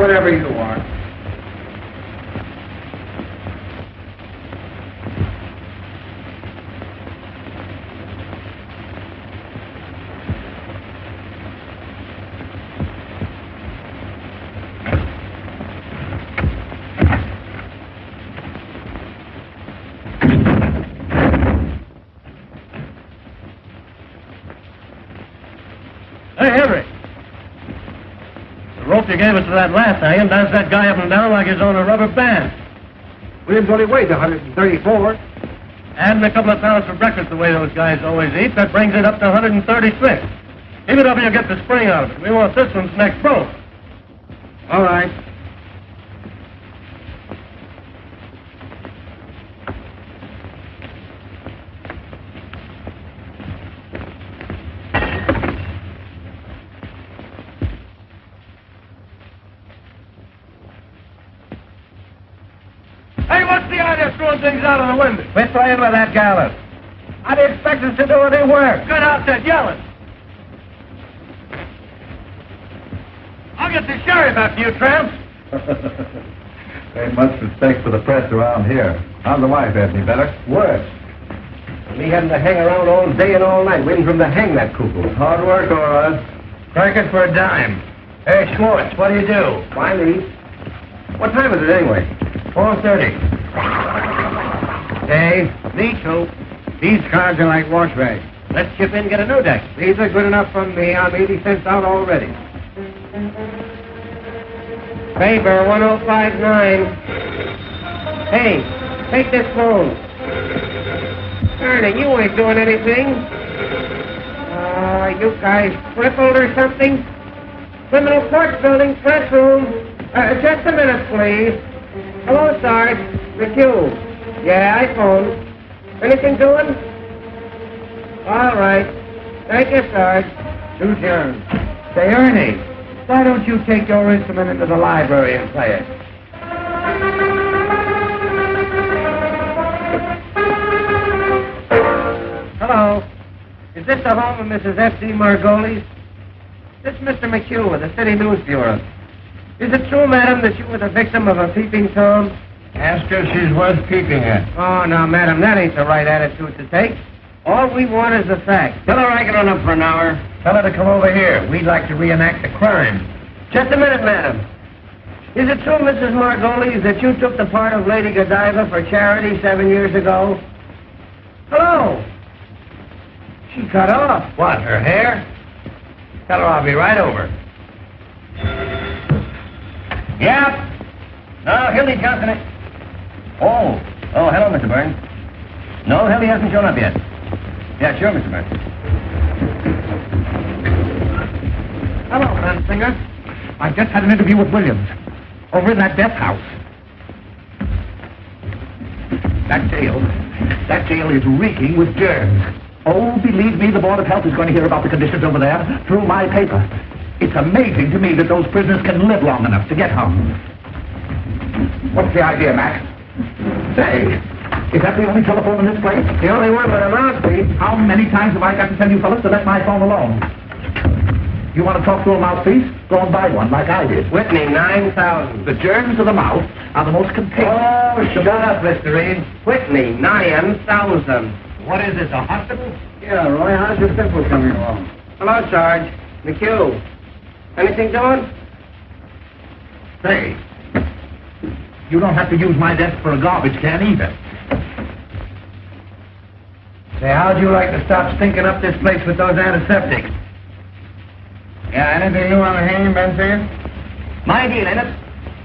whatever you want. Hey, Henry. The rope you gave us to that last hanging does that guy up and down like he's on a rubber band. Williams only weighs 134. Adding a couple of pounds for breakfast the way those guys always eat, that brings it up to 136. Even if you get the spring out of it, we want this one's next broke. All right. Hey, what's the idea of throwing things out of the window? Quit playing with that gallant. How do you expect us to do any work? Good outfit, yelling. I'll get the sheriff after you, tramps. Ain't much respect for the press around here. How's the wife, any better? Worse. Me having to hang around all day and all night waiting for him to hang that cuckoo. Hard work, all right. Crank it for a dime. Hey, Schwartz, what do you do? Why leave? What time is it anyway? 4:30. Hey, these two. These cards are like wash rags. Let's chip in and get a new deck. These are good enough for me. I'm 80 cents out already. Paper 1059. Hey, take this phone. Ernie, you ain't doing anything. You guys crippled or something? Criminal Court Building, press room. Just a minute, please. Hello, Sarge. McHugh. Yeah, I phoned. Anything doing? All right. Thank you, Sarge. To John. Say, Ernie, why don't you take your instrument into the library and play it? Hello. Is this the home of Mrs. F.D. Margolis? This is Mr. McHugh with the City News Bureau. Is it true, madam, that you were the victim of a peeping Tom? Ask her if she's worth peeping at. Oh, now, madam, that ain't the right attitude to take. All we want is the facts. Tell her I can run up for an hour. Tell her to come over here. We'd like to reenact the crime. Just a minute, madam. Is it true, Mrs. Margolis, that you took the part of Lady Godiva for charity 7 years ago? Hello. She cut off. What, her hair? Tell her I'll be right over. Yep. No, Hildy's counting it. Oh, hello, Mr. Burns. No, Hildy hasn't shown up yet. Yeah, sure, Mr. Burns. Hello, Mansinger. I just had an interview with Williams over in that death house. That jail is reeking with germs. Oh, believe me, the Board of Health is going to hear about the conditions over there through my paper. It's amazing to me that those prisoners can live long enough to get hung. What's the idea, Mac? Say, is that the only telephone in this place? The only one with a mouthpiece. How many times have I got to tell you fellas to let my phone alone? You want to talk to a mouthpiece? Go and buy one like I did. Whitney, 9,000. The germs of the mouth are the most contagious. Oh, shut up, Mr. Reed. Whitney, 9,000. What is this, a hospital? Yeah, Roy, how's your pimple coming along? Hello, Sarge. McHugh. Anything doing? Say, you don't have to use my desk for a garbage can either. Say, how'd you like to stop stinking up this place with those antiseptics? Yeah, anything new on the hanging, Bensinger? My deal, ain't it?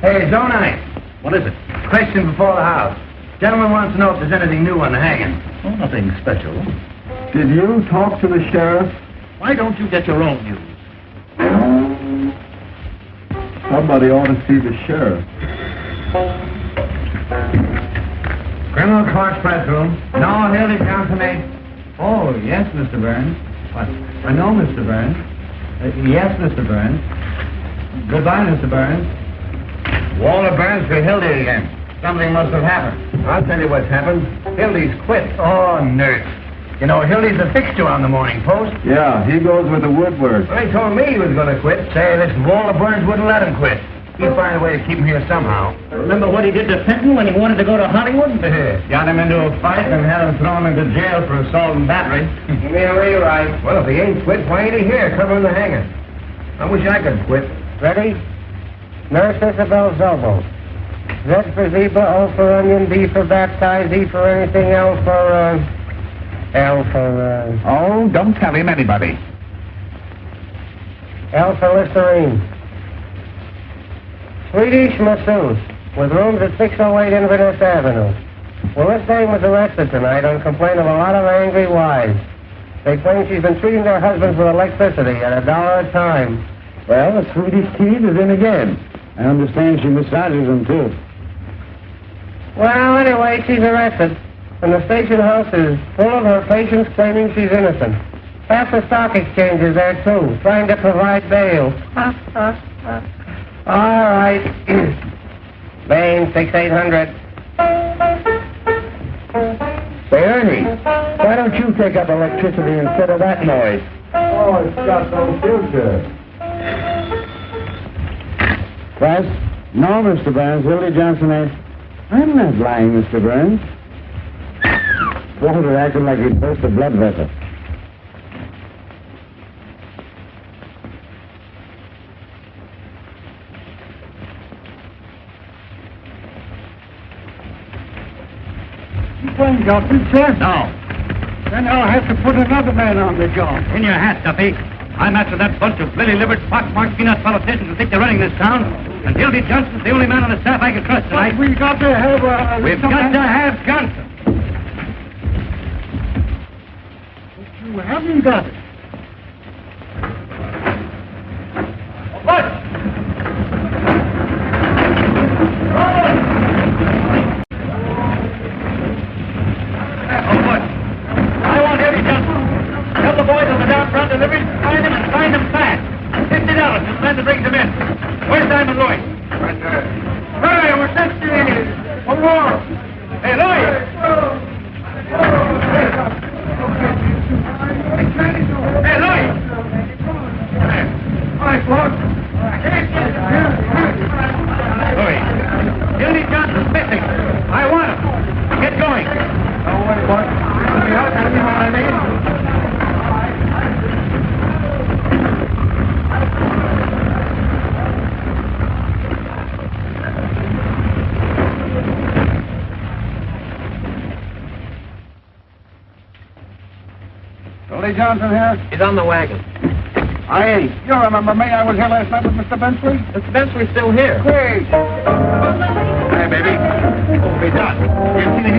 Hey, Zone 9. What is it? Question before the house. Gentleman wants to know if there's anything new on the hanging. Oh, nothing special. Did you talk to the sheriff? Why don't you get your own news? Somebody ought to see the sheriff. Criminal Court press room. No, Hildy Company. Oh, yes, Mr. Burns. What? No, Mr. Burns. Yes, Mr. Burns. Goodbye, Mr. Burns. Walter Burns for Hildy again. Something must have happened. I'll tell you what's happened. Hildy's quit. Oh, nurse. You know, Hildy's a fixture on the Morning Post. Yeah, he goes with the woodwork. Well, he told me he was going to quit. Say, this Walter Burns wouldn't let him quit. He'll find a way to keep him here somehow. Remember what he did to Fenton when he wanted to go to Hollywood? Got him into a fight and had him thrown into jail for assault and battery. Give me a rewrite. Well, if he ain't quit, why ain't he here covering the hanger? I wish I could quit. Ready? Nurse Isabel's elbow. Z for zebra, O for onion, B for baptize, E for anything, L for, L for, Oh, don't tell him anybody. L for Listerine. Swedish masseuse, with rooms at 608 Inverness Avenue. Well, this dame was arrested tonight on complaint of a lot of angry wives. They claim she's been treating their husbands with electricity at $1 a time. Well, the Swedish teeth is in again. I understand she massages them, too. Well, anyway, she's arrested. And the station house is full of her patients claiming she's innocent. Half the stock exchange is there, too, trying to provide bail. All right. Bain, 6-800. Say, Ernie, why don't you take up electricity instead of that noise? Oh, it's got no future. Class? No, Mr. Burns. Hildy Johnson asked. I'm not lying, Mr. Burns. Walter acted like he'd burst a blood vessel. You playing Johnson, sir? No. Then I'll have to put another man on the job. In your hat, Duffy. I'm after that bunch of lily-livered, pock-marked peanut politicians who think they're running this town. And Hildy Johnson's the only man on the staff I can trust tonight. But we've got to have We've got to have Johnson. But you haven't got it. What? I want Hildy Johnson. Tell the boys on the down front deliveries to find them and find them fast. $50 to send to bring them in. Where's Simon Lloyd? Right there. Hey, we're 60. One more. Hey, Lloyd. Hey, Lloyd. All right, Clark. Lloyd. Hildy Johnson's missing. I want him. Get going. Don't worry, Clark. I'll be out. You know what I mean? Hildy Johnson here? He's on the wagon. I ain't. You remember me? I was here last night with Mr. Bensley. Mr. Bensley's still here. Great. Hey, baby. What will be done? You see the